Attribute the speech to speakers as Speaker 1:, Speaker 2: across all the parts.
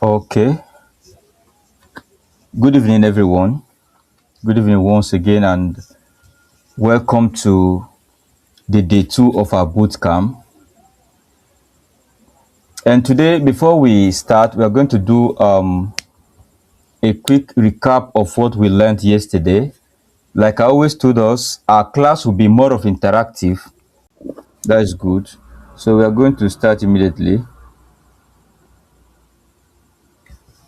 Speaker 1: Okay. Good evening, everyone. Good evening once again, and welcome to the day two of our boot camp. And today, before we start, we are going to do a quick recap of what we learned yesterday. Like I always told us, our class will be more of interactive. That is good. So we are going to start immediately.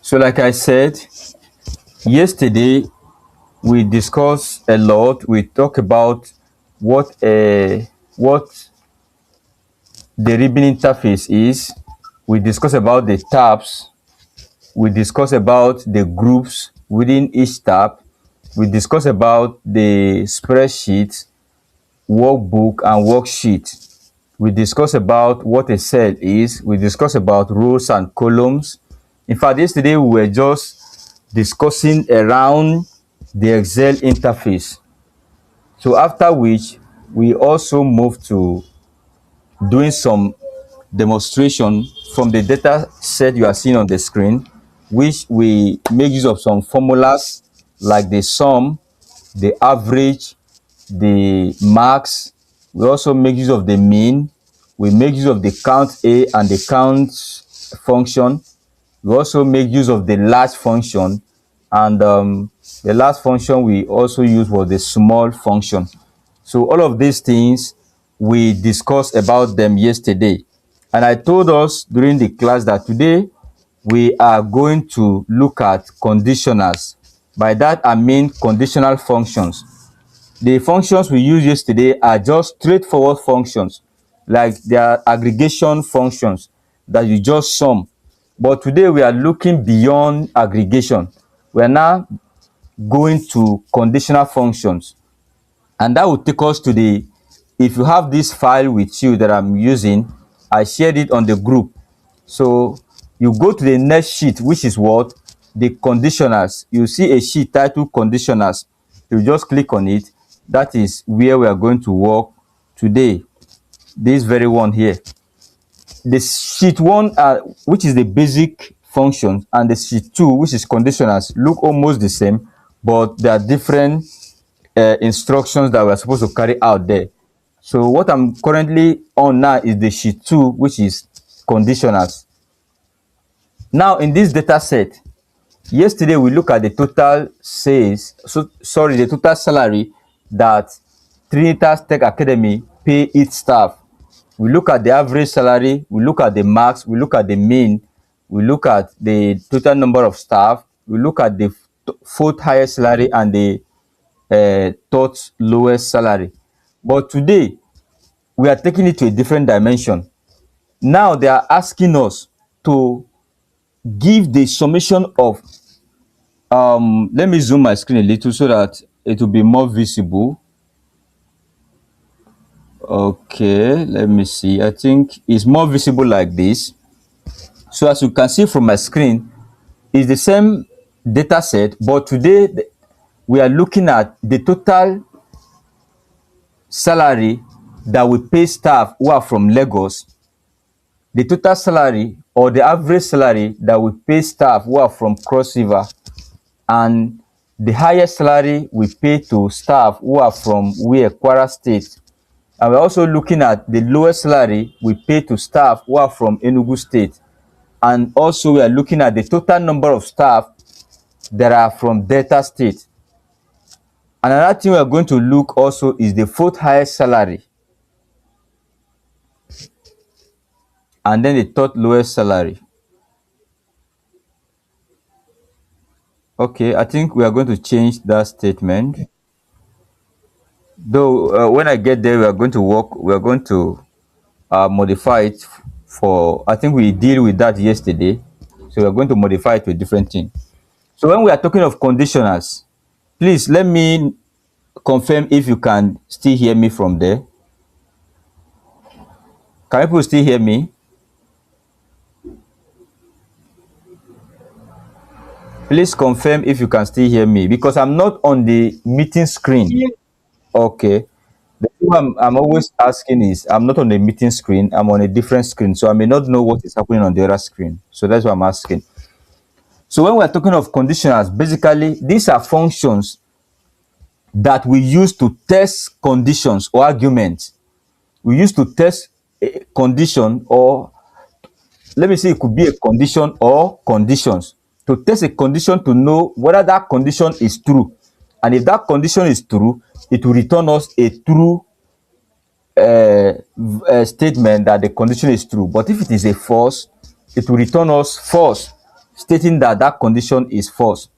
Speaker 1: So, like I said, yesterday we discussed a lot. We talked about what the ribbon interface is. We discuss about the tabs. We discuss about the groups within each tab. We discuss about the spreadsheet, workbook, and worksheet. We discuss about what a cell is. We discuss about rows and columns. In fact, yesterday we were just discussing around the Excel interface. So after which, we also move to doing some demonstration from the data set you are seeing on the screen, which we make use of some formulas like the sum, the average, the max. We also make use of the mean. We make use of the count A and the count function. We also make use of the large function, and the last function we also use was the small function. So all of these things we discussed about them yesterday, and I told us during the class that today we are going to look at conditionals. By that I mean conditional functions. The functions we used yesterday are just straightforward functions, like they are aggregation functions that you just sum. But today we are looking beyond aggregation. We are now going to conditional functions, and that will take us to the, if you have this file with you that I'm using, I shared it on the group. So you go to the next sheet, which is what? The conditionals. You see a sheet titled conditionals. You just click on it. That is where we are going to work today. This very one here. The sheet one, which is the basic functions, and the sheet two, which is conditionals, look almost the same, but there are different instructions that we're supposed to carry out there. So what I'm currently on now is the sheet two, which is conditionals. Now in this data set, yesterday we look at the total sales, the total salary that Trinitas Tech Academy pay its staff. We look at the average salary, we look at the max, we look at the mean, we look at the total number of staff, we look at the fourth highest salary and the third lowest salary. But today, we are taking it to a different dimension. Now they are asking us to give the summation of, let me zoom my screen a little so that it will be more visible. Okay, let me see. I think it's more visible like this. So as you can see from my screen, it's the same data set, but today we are looking at the total salary that we pay staff who are from Lagos, the total salary or the average salary that we pay staff who are from Cross River, and the highest salary we pay to staff who are from Kwara State. And we're also looking at the lowest salary we pay to staff who are from Enugu State. And also we are looking at the total number of staff that are from Delta State. Another thing we are going to look also is the fourth highest salary, and then the third lowest salary. Okay, I think we are going to change that statement. Though when I get there, we are going to modify it for, I think we deal with that yesterday. So we're going to modify it to a different thing. So when we are talking of conditionals, please let me confirm if you can still hear me from there. Can people still hear me? Please confirm if you can still hear me, because I'm not on the meeting screen. Okay. The thing I'm always asking is, I'm not on the meeting screen, I'm on a different screen. So I may not know what is happening on the other screen. So that's why I'm asking. So when we're talking of conditionals, basically these are functions that we use to test conditions or arguments. We use to test a condition, or let me say it could be a condition or conditions. To test a condition to know whether that condition is true. And if that condition is true, it will return us a true statement that the condition is true. But if it is a false, it will return us false, stating that that condition is false.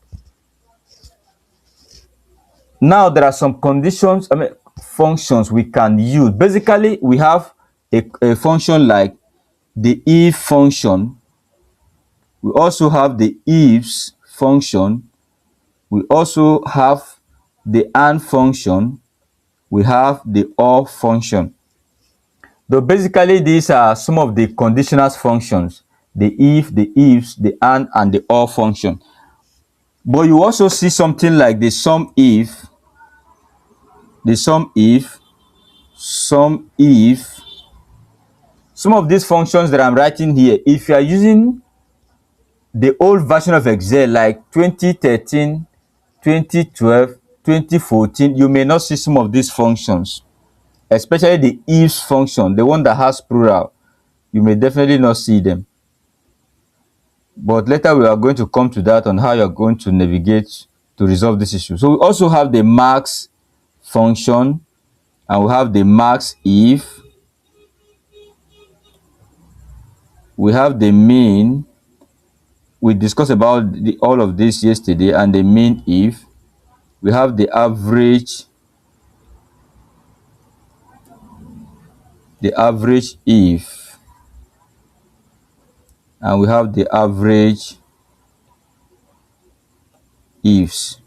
Speaker 1: Now there are some conditions, functions we can use. Basically, we have a function like the if function. We also have the ifs function. We also have the and function. We have the or function. Though basically these are some of the conditionals functions: the if, the ifs, the and the or function. But you also see something like the sum if, the sum if, sum if. Some of these functions that I'm writing here, if you are using the old version of Excel like 2013, 2012, 2014, you may not see some of these functions, especially the if function, the one that has plural. You may definitely not see them. But later we are going to come to that on how you're going to navigate to resolve this issue. So we also have the max function, and we have the max if, we have the mean. We discussed about all of this yesterday, and the mean if. We have the average if, and we have the average ifs.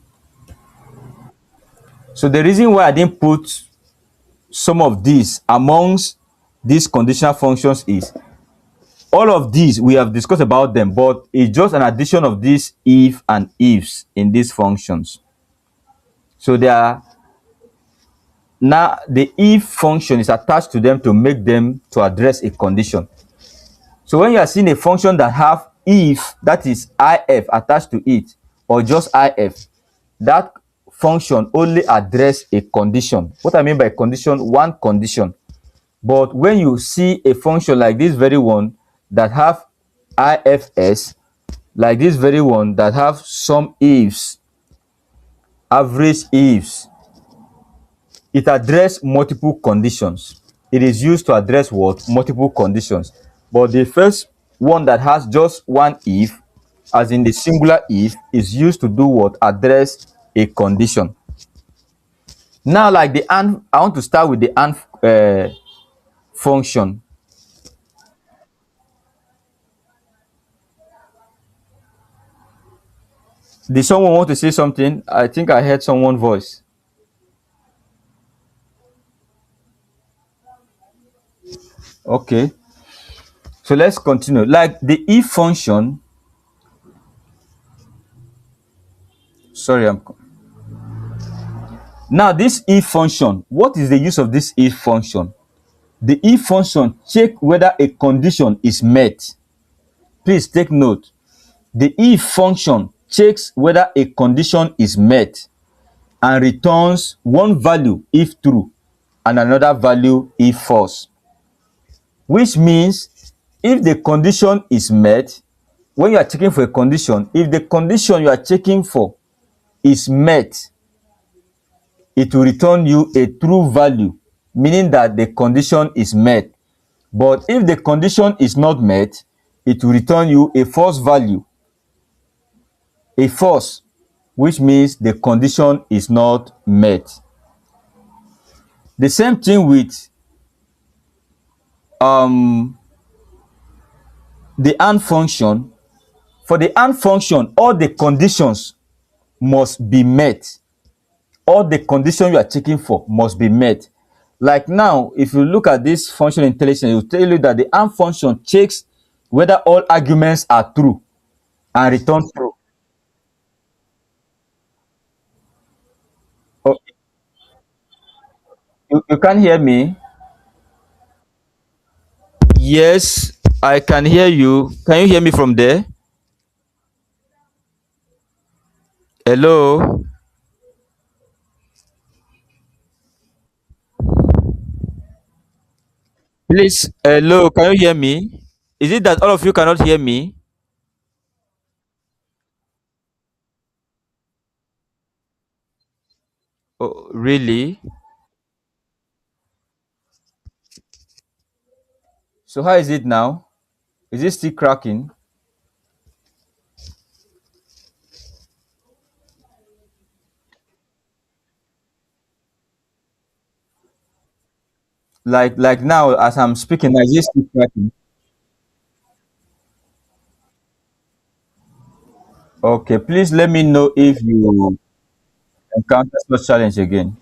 Speaker 1: So the reason why I didn't put some of these amongst these conditional functions is all of these we have discussed about them, but it's just an addition of these if and ifs in these functions. So they are now the if function is attached to them to make them to address a condition. So when you are seeing a function that have if, that is if attached to it, or just if, that function only address a condition. What I mean by condition, one condition. But when you see a function like this very one that have ifs, like this very one that have some ifs, average ifs, it address multiple conditions. It is used to address what? Multiple conditions. But the first one that has just one if, as in the singular if, is used to do what? Address a condition. Now, like the and, I want to start with the and function. Did someone want to say something? I think I heard someone's voice. Okay. So let's continue. Like the if function. Sorry, now this if function. What is the use of this if function? The if function check whether a condition is met. Please take note. The if function checks whether a condition is met and returns one value if true and another value if false. Which means if the condition is met, when you are checking for a condition, if the condition you are checking for is met, it will return you a true value, meaning that the condition is met. But if the condition is not met, it will return you a false value, a false, which means the condition is not met. The same thing with the and function. For the and function, all the conditions must be met. All the conditions you are checking for must be met. Like now, if you look at this function intelligence, it will tell you that the and function checks whether all arguments are true and return true. Oh, you can't hear me? Yes, I can hear you. Can you hear me from there? Hello, please. Hello, can you hear me? Is it that all of you cannot hear me? Oh, really? So how is it now? Is it still cracking? Like now as I'm speaking, now, is it still cracking? Okay, please let me know if you encounter such challenge again.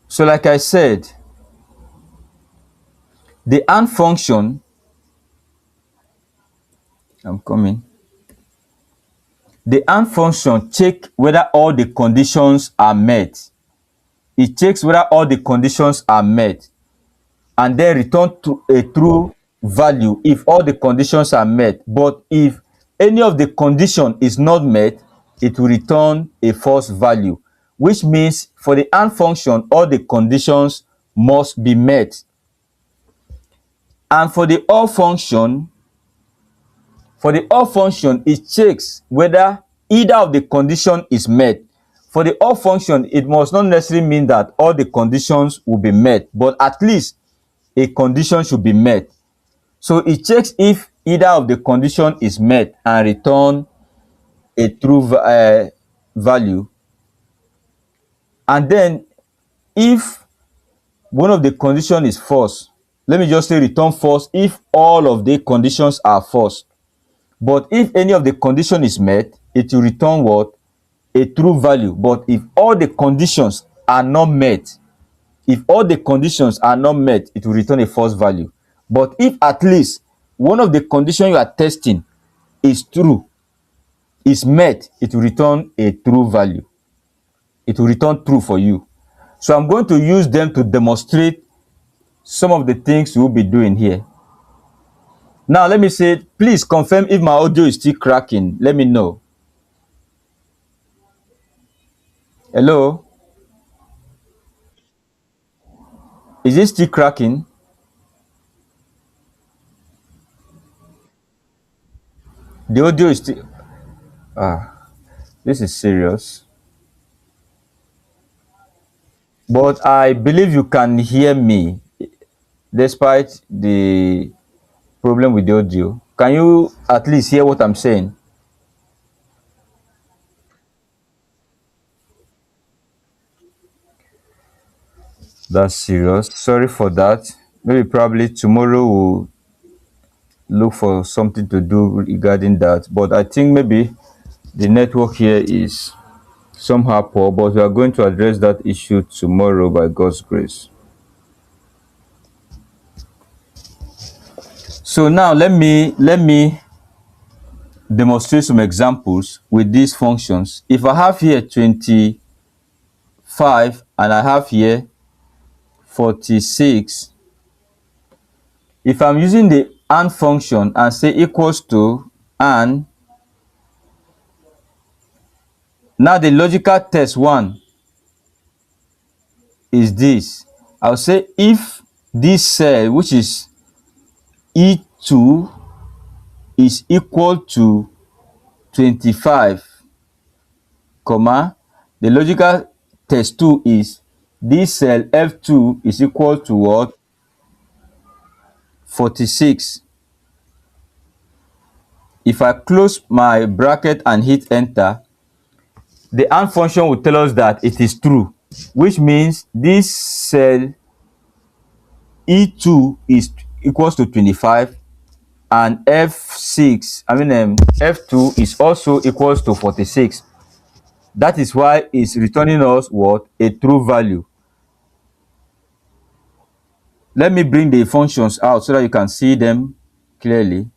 Speaker 1: So like I said, the and function, I'm coming. The and function check whether all the conditions are met. It checks whether all the conditions are met and then return to a true value if all the conditions are met. But if any of the condition is not met, it will return a false value, which means for the and function, all the conditions must be met. And for the or function, it checks whether either of the condition is met. For the or function, it must not necessarily mean that all the conditions will be met, but at least a condition should be met. So it checks if either of the condition is met and return a true value. And then if one of the condition is false, let me just say return false if all of the conditions are false. But if any of the condition is met, it will return what? A true value. But if all the conditions are not met, if all the conditions are not met, it will return a false value. But if at least one of the conditions you are testing is true, is met, it will return a true value. It will return true for you. So I'm going to use them to demonstrate some of the things we'll be doing here. Now let me say, please confirm if my audio is still cracking. Let me know. Hello? Is it still cracking? The audio is still. Ah, this is serious. But I believe you can hear me despite the problem with the audio. Can you at least hear what I'm saying? That's serious. Sorry for that. Maybe probably tomorrow we'll look for something to do regarding that. But I think maybe the network here is somehow poor, but we are going to address that issue tomorrow by God's grace. So now let me demonstrate some examples with these functions. If I have here 25 and I have here 46, if I'm using the and function and say equals to and, now the logical test one is this. I'll say if this cell, which is E2, is equal to 25, comma, the logical test 2 is this cell F2 is equal to what? 46. If I close my bracket and hit enter, the and function will tell us that it is true, which means this cell E2 is equals to 25 and F2 is also equals to 46. That is why it's returning us what? A true value. Let me bring the functions out so that you can see them clearly.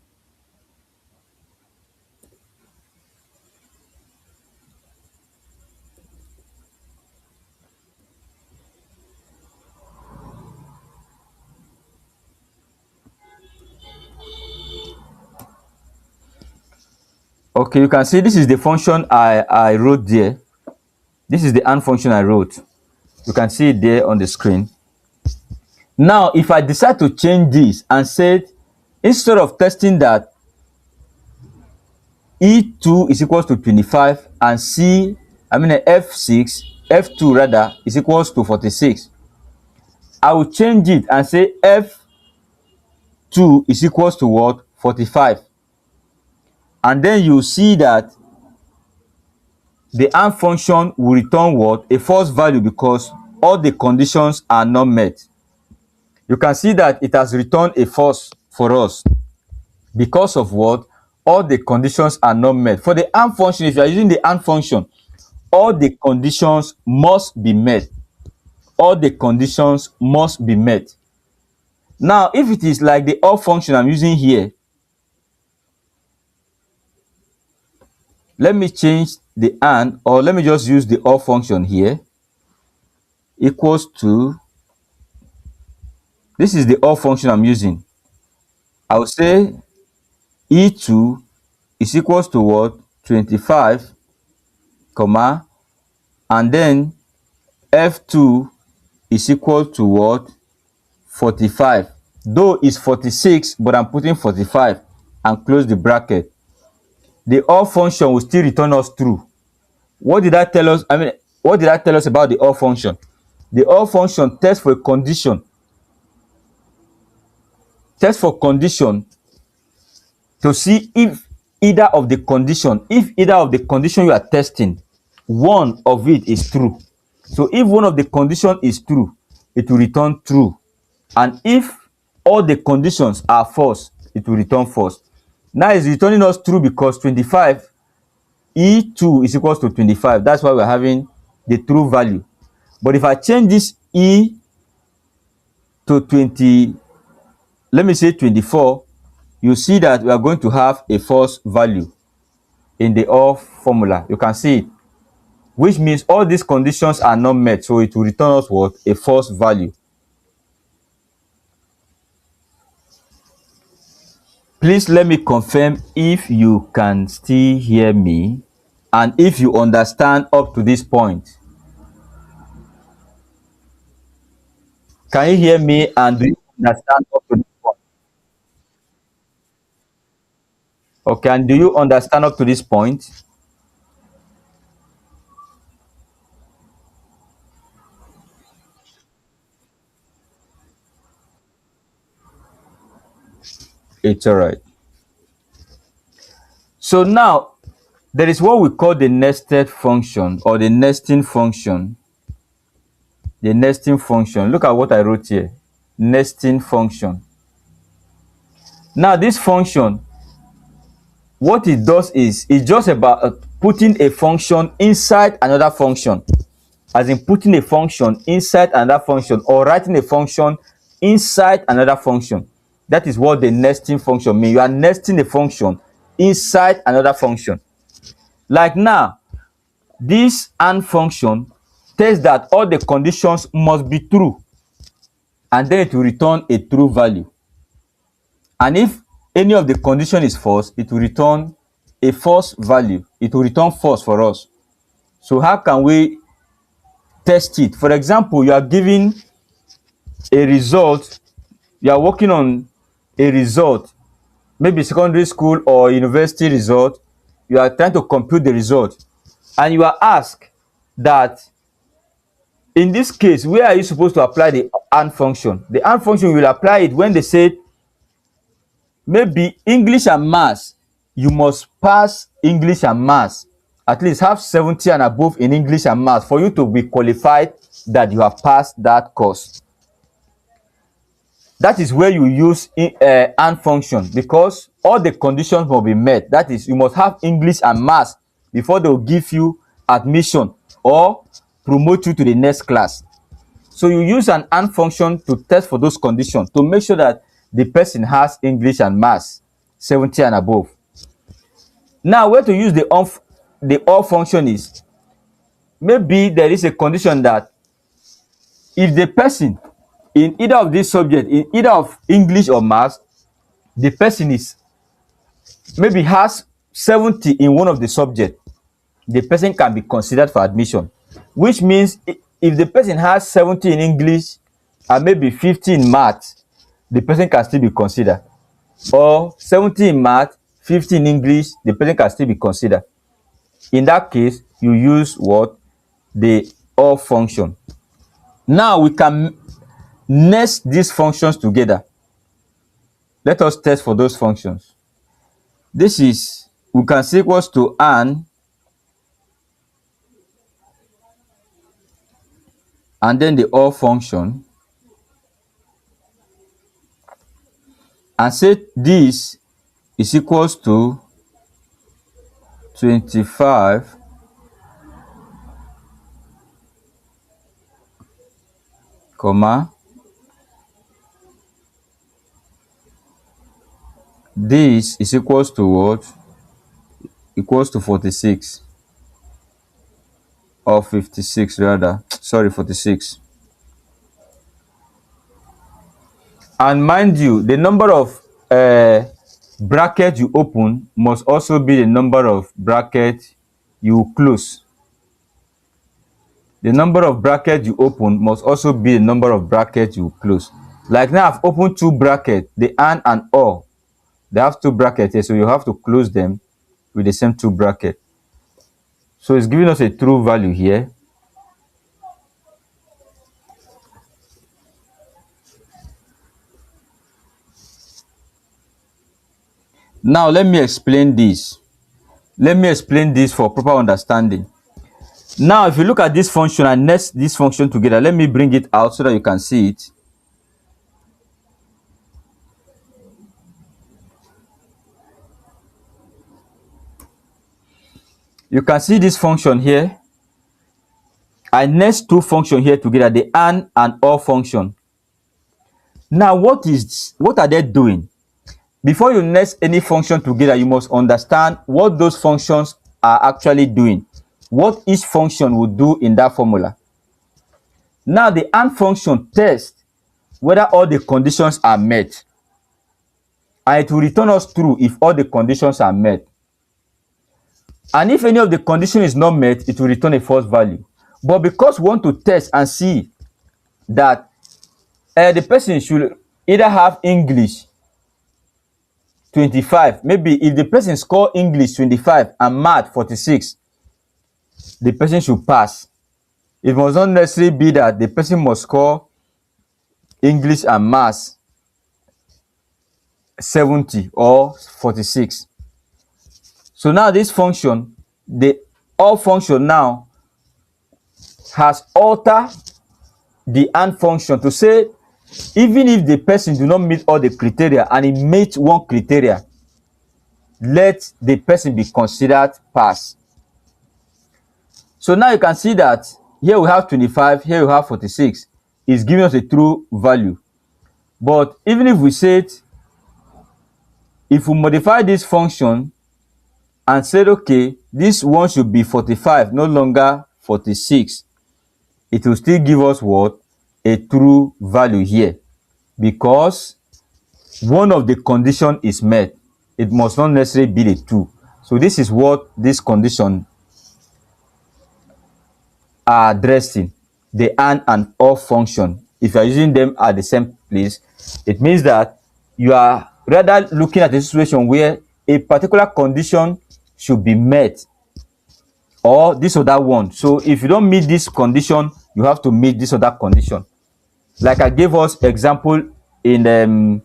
Speaker 1: Okay, you can see this is the function I wrote there. This is the and function I wrote. You can see it there on the screen. Now, if I decide to change this and say, instead of testing that E2 is equals to 25 and F6, F2 rather is equals to 46, I will change it and say F2 is equals to what? 45. And then you see that the AND function will return what? A false value, because all the conditions are not met. You can see that it has returned a false for us because of what? All the conditions are not met. For the AND function, if you are using the AND function, all the conditions must be met. All the conditions must be met. Now, if it is like the OR function I'm using here, let me change the AND, or let me just use the OR function here, equals to, this is the OR function I'm using. I will say E2 is equals to what? 25, comma, and then F2 is equal to what? 45. Though it's 46, but I'm putting 45 and close the bracket. The OR function will still return us true. What did that tell us? What did that tell us about the OR function? The OR function tests for a condition. Tests for condition to see if either of the condition you are testing, one of it is true. So if one of the condition is true, it will return true. And if all the conditions are false, it will return false. Now it's returning us true because 25, E2 is equals to 25. That's why we're having the true value. But if I change this E to 20, let me say 24, you see that we are going to have a false value in the OR formula. You can see it, which means all these conditions are not met. So it will return us what? A false value. Please let me confirm if you can still hear me and if you understand up to this point. Can you hear me and do you understand up to this point? Okay, and do you understand up to this point? It's all right. So now there is what we call the nested function or the nesting function. The nesting function. Look at what I wrote here. Nesting function. Now this function, what it does is it's just about putting a function inside another function. As in putting a function inside another function, or writing a function inside another function. That is what the nesting function means. You are nesting a function inside another function. Like now, this AND function tells that all the conditions must be true, and then it will return a true value. And if any of the condition is false, it will return a false value. It will return false for us. So how can we test it? For example, you are given a result, you are working on a result, maybe secondary school or university result. You are trying to compute the result, and you are asked that in this case, where are you supposed to apply the AND function? The AND function, you will apply it when they say maybe English and maths, you must pass English and maths, at least have 70 and above in English and maths for you to be qualified that you have passed that course. That is where you use AND function, because all the conditions must be met. That is, you must have English and maths before they will give you admission or promote you to the next class. So you use an AND function to test for those conditions to make sure that the person has English and maths 70 and above. Now, where to use the OR function is, maybe there is a condition that if the person in either of these subjects, in either of English or maths, the person is maybe has 70 in one of the subjects, the person can be considered for admission, which means if the person has 70 in English and maybe 50 in math, the person can still be considered. Or 70 in math, 50 in English, the person can still be considered. In that case, you use what? The or function. Now we can nest these functions together. Let us test for those functions. This is, we can say equals to and then the or function, and say this is equals to 25 comma this is equals to what? Equals to 46 or 56 rather, sorry, 46. And mind you, the number of brackets you open must also be the number of brackets you close. The number of brackets you open must also be the number of brackets you close. Like now I've opened two brackets, the and or. They have two brackets here, so you have to close them with the same two brackets. So it's giving us a true value here. Now let me explain this. Let me explain this for proper understanding. Now if you look at this function and nest this function together, let me bring it out so that you can see it. You can see this function here. I nest two functions here together, the and or function. Now what are they doing? Before you nest any function together, you must understand what those functions are actually doing, what each function will do in that formula. Now the and function tests whether all the conditions are met, and it will return us true if all the conditions are met. And if any of the condition is not met, it will return a false value. But because we want to test and see that the person should either have English 25, maybe if the person score English 25 and math 46, the person should pass. It must not necessarily be that the person must score English and math 70 or 46. So now this function, the or function now has altered the and function to say even if the person do not meet all the criteria and he meets one criteria, let the person be considered pass. So now you can see that here we have 25, here we have 46. It's giving us a true value. But even if we say it, if we modify this function and said, okay, this one should be 45, no longer 46, it will still give us what? A true value here, because one of the condition is met. It must not necessarily be the two. So this is what this condition are addressing, the and or function. If you are using them at the same place, it means that you are rather looking at a situation where a particular condition should be met, or this or that one. So if you don't meet this condition, you have to meet this or that condition. Like I gave us example in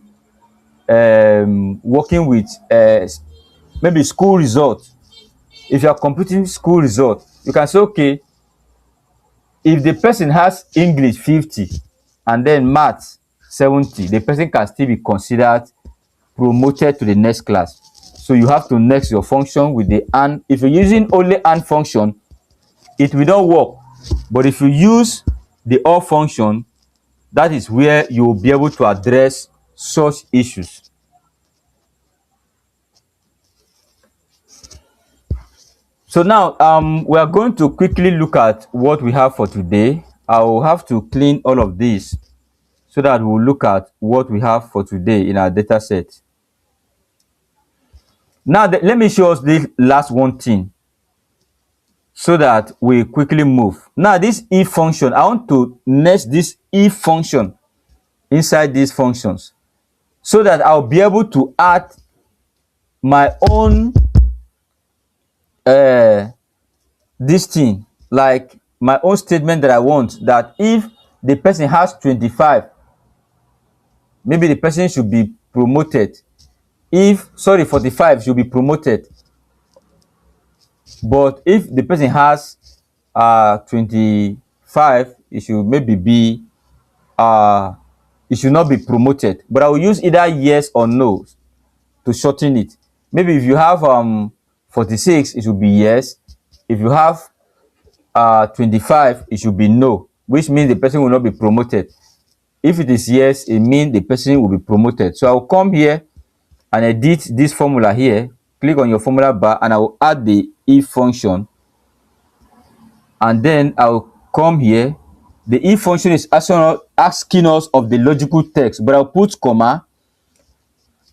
Speaker 1: working with maybe school result. If you are computing school result, you can say, okay, if the person has English 50 and then maths 70, the person can still be considered promoted to the next class. So you have to next your function with the and. If you're using only and function, it will not work. But if you use the or function, that is where you will be able to address such issues. So now we are going to quickly look at what we have for today. I will have to clean all of this so that we'll look at what we have for today in our data set. Now let me show us this last one thing so that we quickly move. Now this if function, I want to nest this if function inside these functions so that I'll be able to add my own this thing, like my own statement that I want, that if the person has 25, maybe the person should be promoted. If, sorry, 45 should be promoted, but if the person has 25, it should maybe be it should not be promoted. But I will use either yes or no to shorten it. Maybe if you have 46, it should be yes. If you have 25, it should be no, which means the person will not be promoted. If it is yes, it means the person will be promoted. So I'll come here and edit this formula here. Click on your formula bar and I will add the if function. And then I'll come here. The if function is asking us of the logical text, but I'll put comma.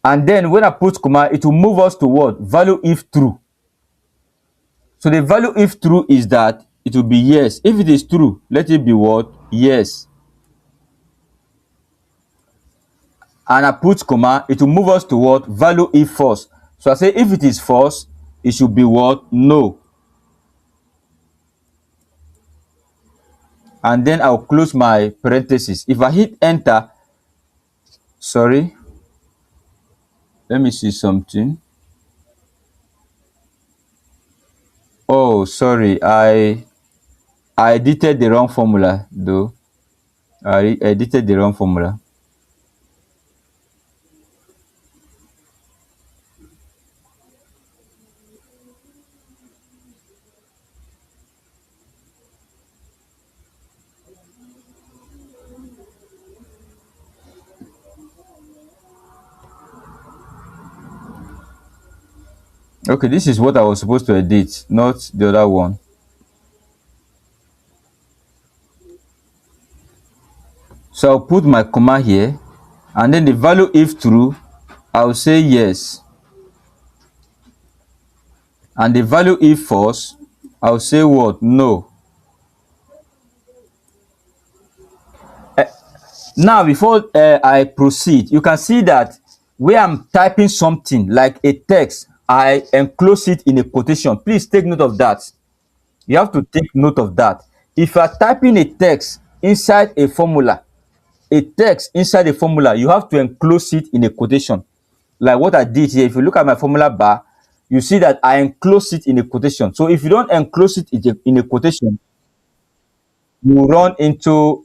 Speaker 1: And then when I put comma, it will move us to what? Value if true. So the value if true is that it will be yes. If it is true, let it be what? Yes. And I put comma, it will move us to what? Value if false. So I say if it is false, it should be what? No. And then I'll close my parenthesis. If I hit enter, sorry, let me see something. Oh, sorry, I edited the wrong formula though. I edited the wrong formula. Okay, this is what I was supposed to edit, not the other one. So I'll put my comma here, and then the value if true, I'll say yes. And the value if false, I'll say what? No. Now, before I proceed, you can see that where I'm typing something like a text, I enclose it in a quotation. Please take note of that. You have to take note of that. If you are typing a text inside a formula, you have to enclose it in a quotation. Like what I did here, if you look at my formula bar, you see that I enclose it in a quotation. So if you don't enclose it in a quotation, you run into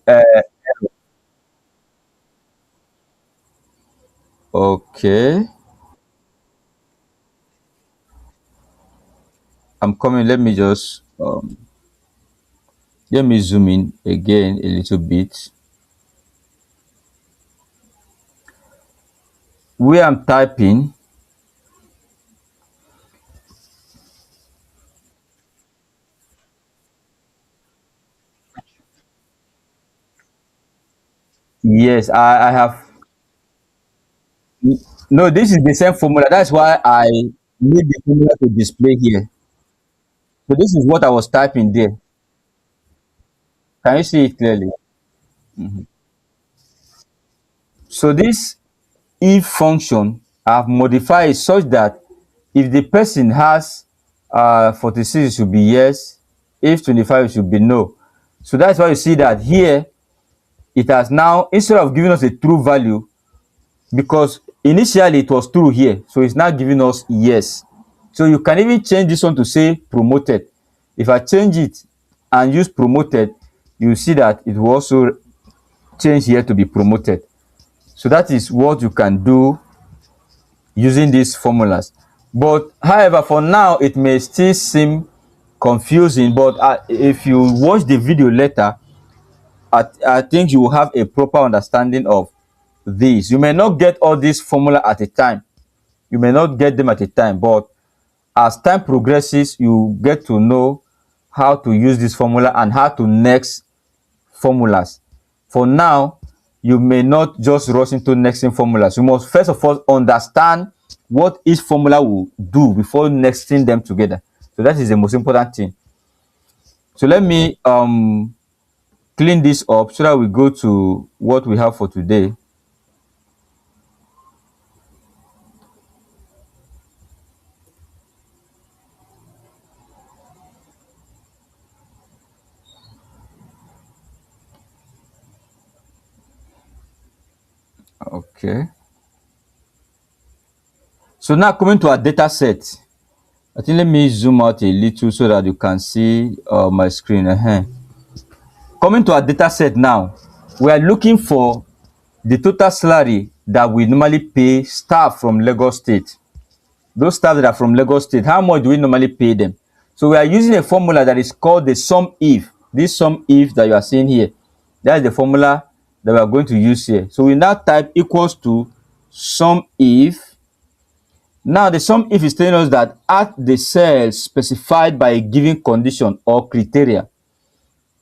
Speaker 1: okay. I'm coming. Let me zoom in again a little bit. Where I'm typing, yes, I have. No, this is the same formula. That's why I need the formula to display here. So this is what I was typing there. Can you see it clearly? So this if function, I've modified it such that if the person has 46, it should be yes. If 25, it should be no. So that's why you see that here it has now, instead of giving us a true value, because initially it was true here, so it's now giving us yes. So you can even change this one to say promoted. If I change it and use promoted, you see that it will also change here to be promoted. So that is what you can do using these formulas. But however, for now it may still seem confusing, but if you watch the video later, I think you will have a proper understanding of this. You may not get all these formula at a time, you may not get them at a time, but as time progresses, you get to know how to use this formula and how to next formulas. For now, you may not just rush into nexting formulas. You must first of all understand what each formula will do before nexting them together. So that is the most important thing. So let me clean this up so that we go to what we have for today. Okay. So now coming to our data set. I think let me zoom out a little so that you can see my screen. Coming to our data set now, we are looking for the total salary that we normally pay staff from Lagos State. Those staff that are from Lagos State, how much do we normally pay them? So we are using a formula that is called the sum if. This sum if that you are seeing here, that is the formula that we are going to use here. So we now type equals to sum if. Now the sum if is telling us that at the cells specified by a given condition or criteria.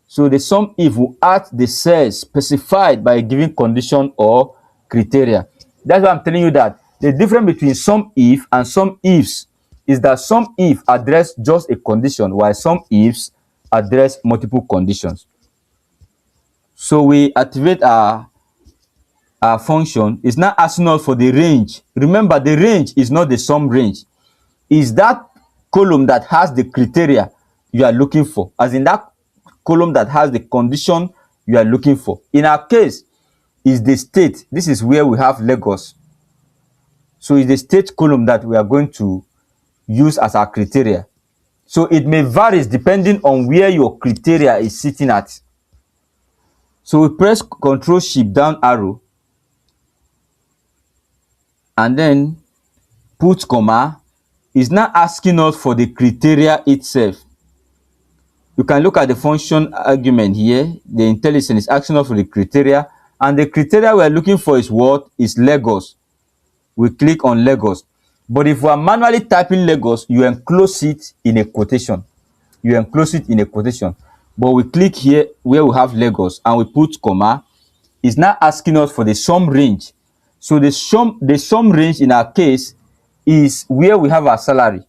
Speaker 1: So the sum if will add the cells specified by a given condition or criteria. That's why I'm telling you that the difference between sum if and sum ifs is that sum if address just a condition, while sum ifs address multiple conditions. So we activate our function. It's now asking us for the range. Remember, the range is not the sum range. Is that column that has the criteria you are looking for, as in that column that has the condition you are looking for. In our case, is the state. This is where we have Lagos. So it's the state column that we are going to use as our criteria. So it may vary depending on where your criteria is sitting at. So we press Ctrl Shift down arrow and then put comma. Is now asking us for the criteria itself. You can look at the function argument here. The IntelliSense is asking us for the criteria, and the criteria we are looking for is what? Is Lagos. We click on Lagos. But if we are manually typing Lagos, you enclose it in a quotation. You enclose it in a quotation. But we click here where we have Lagos and we put comma. It's now asking us for the sum range. So the sum range in our case is where we have our salary.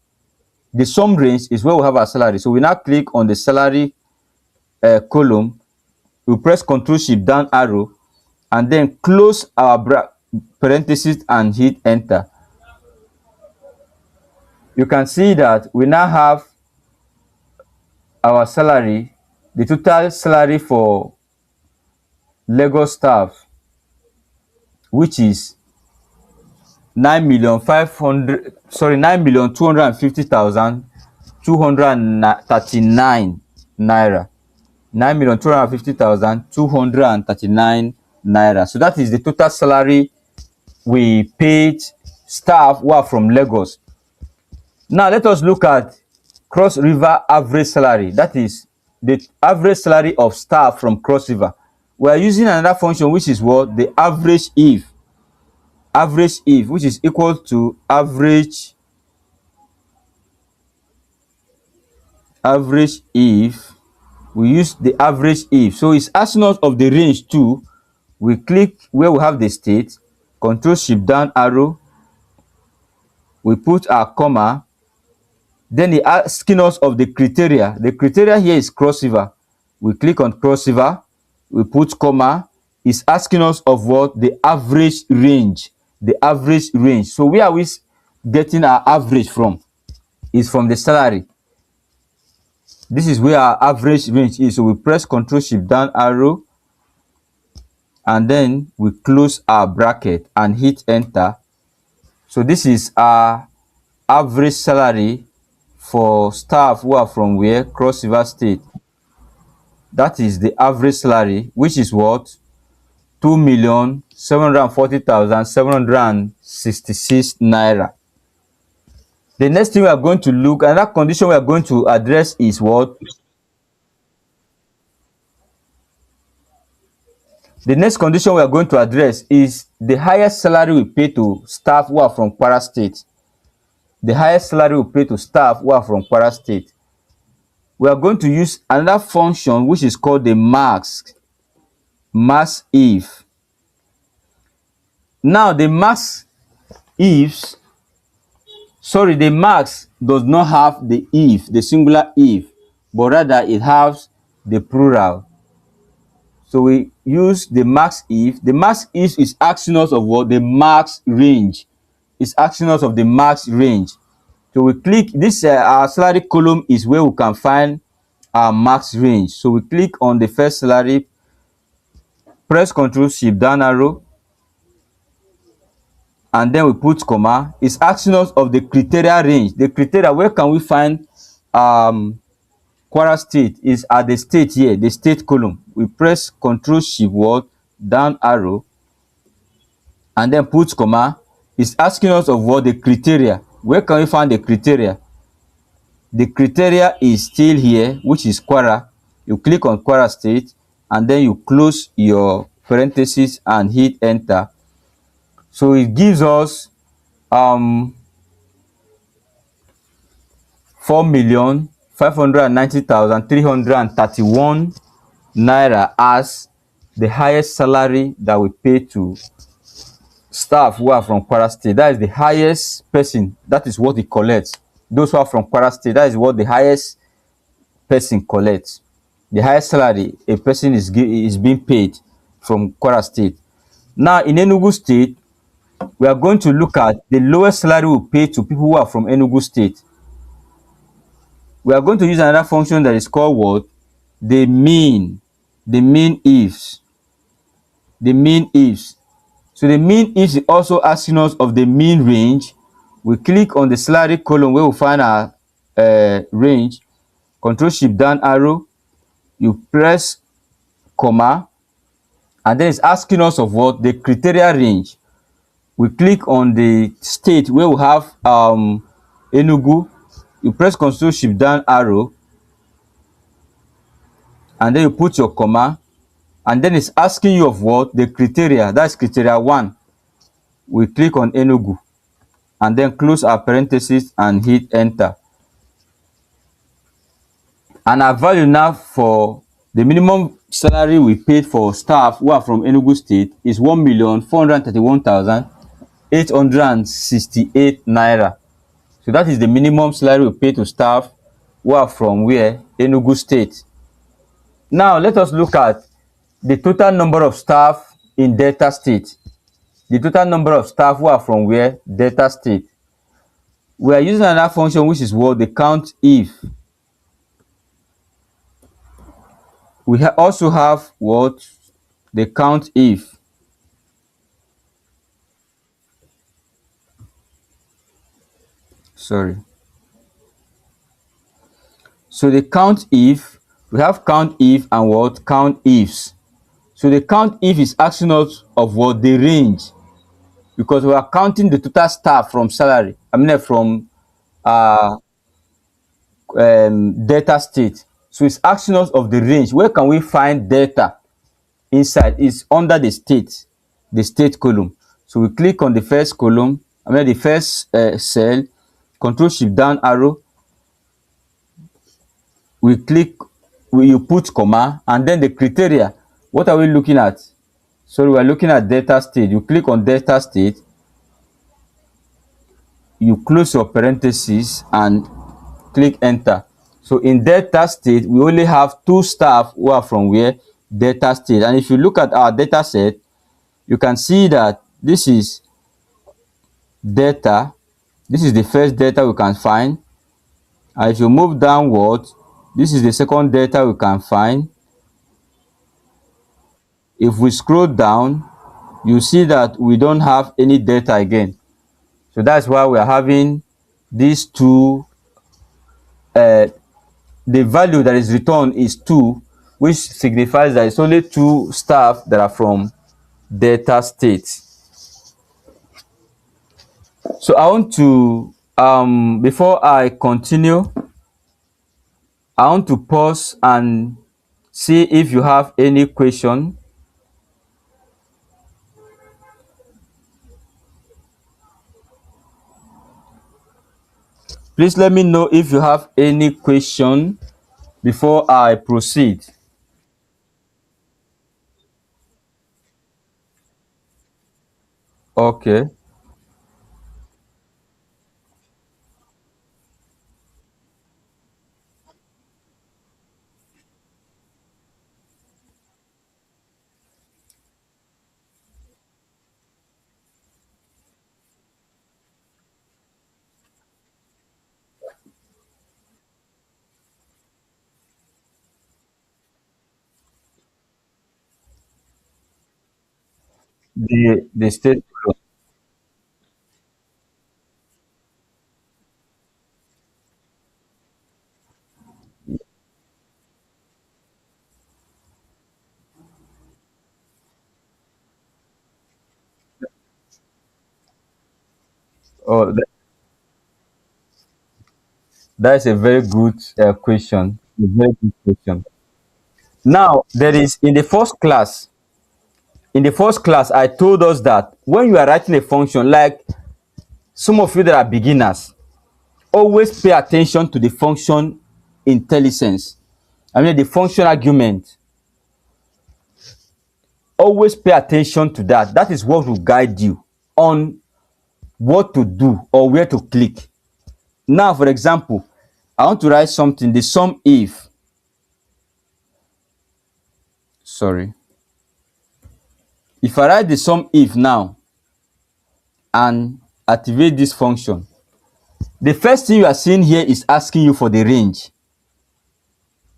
Speaker 1: The sum range is where we have our salary. So we now click on the salary column. We press Ctrl Shift down arrow and then close our parenthesis and hit enter. You can see that we now have our salary, the total salary for Lagos staff, which is 9,250,239 naira. 9,250,239 naira. So that is the total salary we paid staff who are from Lagos. Now let us look at Cross River average salary. That is the average salary of staff from Cross River. We are using another function, which is what? The average if. Average if, which is equal to average if. We use the average if. So it's asking us of the range too. We click where we have the state, Ctrl Shift down arrow. We put our comma. Then it's asking us of the criteria. The criteria here is Cross River. We click on Cross River. We put comma. It's asking us of what? The average range. The average range. So where are we getting our average from? Is from the salary. This is where our average range is. So we press Ctrl Shift down arrow and then we close our bracket and hit enter. So this is our average salary for staff who are from where? Cross River State. That is the average salary, which is what? 2,740,766 naira. The next thing we are going to look, another condition we are going to address is what? The next condition we are going to address is the highest salary we pay to staff who are from Kwara State. The highest salary we pay to staff who are from Kwara State. We are going to use another function which is called the max if. Now the max ifs Sorry, the max does not have the if, the singular if, but rather it has the plural. So we use the max if. The max if is asking us of what? The max range. It's asking us of the max range. So we click this, our salary column is where we can find our max range. So we click on the first salary, press Ctrl Shift down arrow, and then we put comma. It's asking us of the criteria range. The criteria, where can we find Kwara State is at the state here, the state column. We press Ctrl Shift word down arrow and then put comma. It's asking us of what? The criteria. Where can we find the criteria? The criteria is still here, which is Kwara. You click on Kwara State and then you close your parenthesis and hit enter. So it gives us 4,590,331 naira as the highest salary that we pay to staff who are from Kwara State. That is the highest person. That is what he collects. Those who are from Kwara State, that is what the highest person collects. The highest salary a person is being paid from Kwara State. Now in Enugu State, we are going to look at the lowest salary we pay to people who are from Enugu State. We are going to use another function that is called what? The mean. The mean ifs. The mean ifs. So the mean ifs is also asking us of the mean range. We click on the salary column where we find our range. Control Shift down arrow. You press comma, and then it's asking us of what? The criteria range. We click on the state where we have Enugu. You press Control Shift down arrow, and then you put your comma, and then it's asking you of what? The criteria. That's criteria 1. We click on Enugu and then close our parenthesis and hit enter. And our value now for the minimum salary we paid for staff who are from Enugu State is 1,431,868 naira. So that is the minimum salary we pay to staff who are from where? Enugu State. Now let us look at the total number of staff in Delta State. The total number of staff who are from where? Delta State. We are using another function which is what? The count if. We also have what? The count if. Sorry. So the count if, we have count if and what? Count ifs. So the count if is asking us of what? The range, because we are counting the total staff from salary. I mean from Delta State. So it's asking us of the range. Where can we find data inside? It's under the state column. So we click on the first column, I mean the first cell, Control Shift down arrow. We click, you put comma, and then the criteria. What are we looking at? So we are looking at Delta State. You click on Delta State, you close your parenthesis and click enter. So in Delta State, we only have 2 staff who are from where? Delta State. And if you look at our data set, you can see that this is data. This is the first data we can find. And if you move downward, this is the second data we can find. If we scroll down, you see that we don't have any data again. So that's why we are having these two. The value that is returned is 2, which signifies that it's only 2 staff that are from Delta State. So I want to, before I continue, I want to pause and see if you have any question. Please let me know if you have any question before I proceed. Okay. the state column. Oh, that is a very good question. A very good question. Now, there is in the first class, I told us that when you are writing a function, like some of you that are beginners, always pay attention to the function intelligence. I mean, the function argument. Always pay attention to that. That is what will guide you on what to do or where to click. Now, for example, I want to write something, the sum if, sorry, if I write the sum if now and activate this function, the first thing you are seeing here is asking you for the range.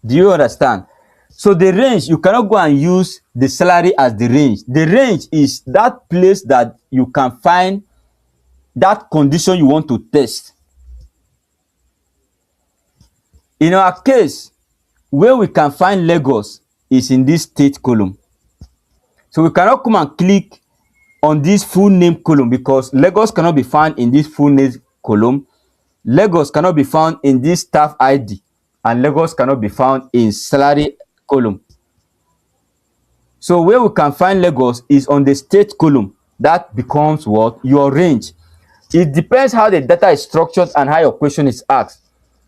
Speaker 1: Do you understand? So the range, you cannot go and use the salary as the range. The range is that place that you can find that condition you want to test. In our case, where we can find Lagos is in this state column. So we cannot come and click on this full name column because Lagos cannot be found in this full name column. Lagos cannot be found in this staff ID, and Lagos cannot be found in salary column. So where we can find Lagos is on the state column. That becomes what? Your range. It depends how the data is structured and how your question is asked.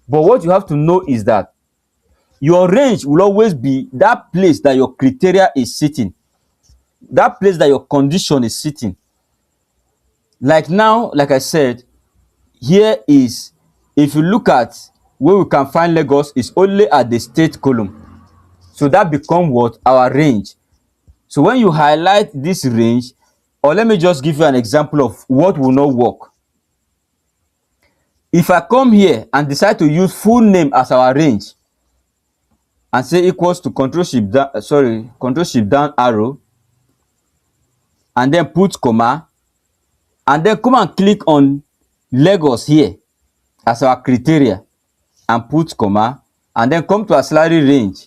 Speaker 1: But what you have to know is that your range will always be that place that your criteria is sitting, that place that your condition is sitting. Like now, like I said, here is, if you look at where we can find Lagos is only at the state column. So that become what? Our range. So when you highlight this range, or let me just give you an example of what will not work. If I come here and decide to use full name as our range and say equals to control shift down arrow, and then put comma, and then come and click on Lagos here as our criteria and put comma, and then come to our salary range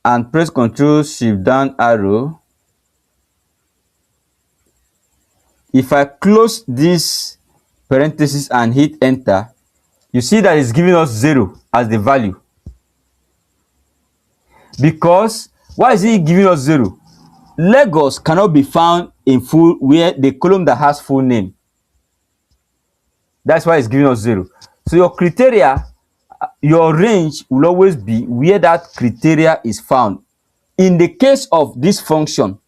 Speaker 1: and press control shift down arrow. If I close this parenthesis and hit enter, you see that it's giving us 0 as the value. Because why is it giving us 0? Lagos cannot be found in full where the column that has full name. That's why it's giving us 0. So your criteria, your range will always be where that criteria is found. In the case of this function,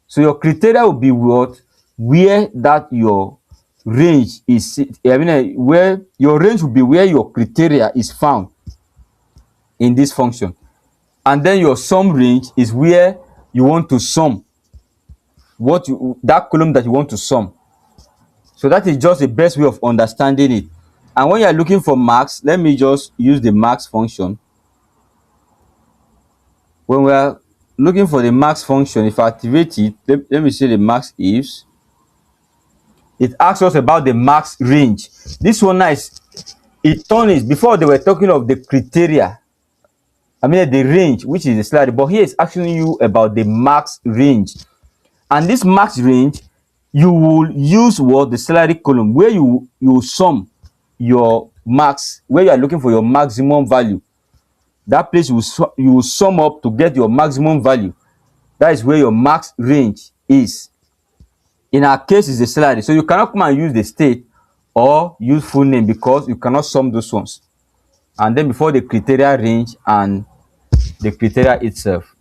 Speaker 1: so your criteria will be what? Where that your range is, where your range will be where your criteria is found in this function. And then your sum range is where you want to sum that column that you want to sum. So that is just the best way of understanding it. And when you are looking for max, let me just use the max function. When we are looking for the max function, if I activate it, let me see the max ifs. It asks us about the max range. This one now is, it turns, before they were talking of the criteria, the range, which is the salary, but here it's asking you about the max range. And this max range, you will use what? The salary column, where you sum your max, where you are looking for your maximum value. That place you will sum up to get your maximum value. That is where your max range is. In our case, is the salary. So you cannot come and use the state or use full name because you cannot sum those ones. And then before the criteria range and the criteria itself.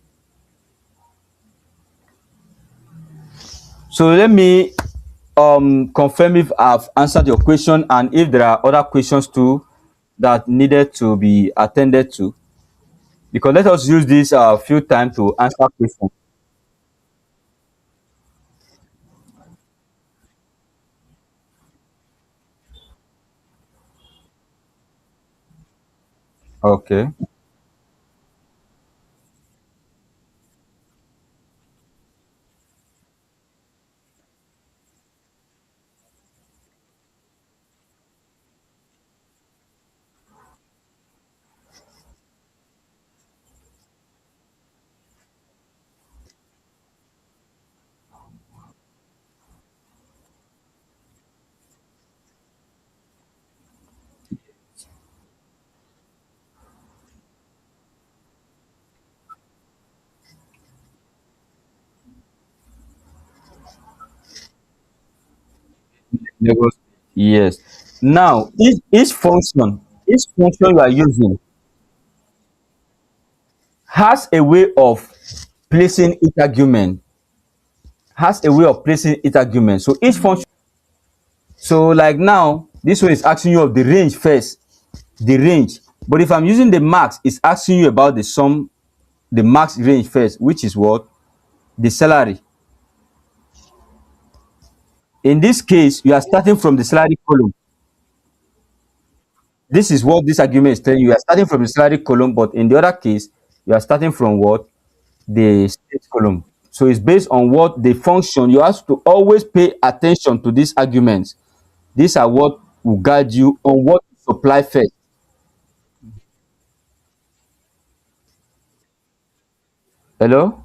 Speaker 1: So let me confirm if I've answered your question and if there are other questions too that needed to be attended to. Because let us use this few time to answer questions. Okay. Lagos. Yes. Now, each function you are using has a way of placing each argument, So each function, so like now, this one is asking you of the range first, the range. But if I'm using the max, it's asking you about the sum, the max range first, which is what? The salary. In this case, you are starting from the salary column. This is what this argument is telling you. You are starting from the salary column, but in the other case, you are starting from what? The state column. So it's based on what the function. You have to always pay attention to these arguments. These are what will guide you on what to supply first. Hello?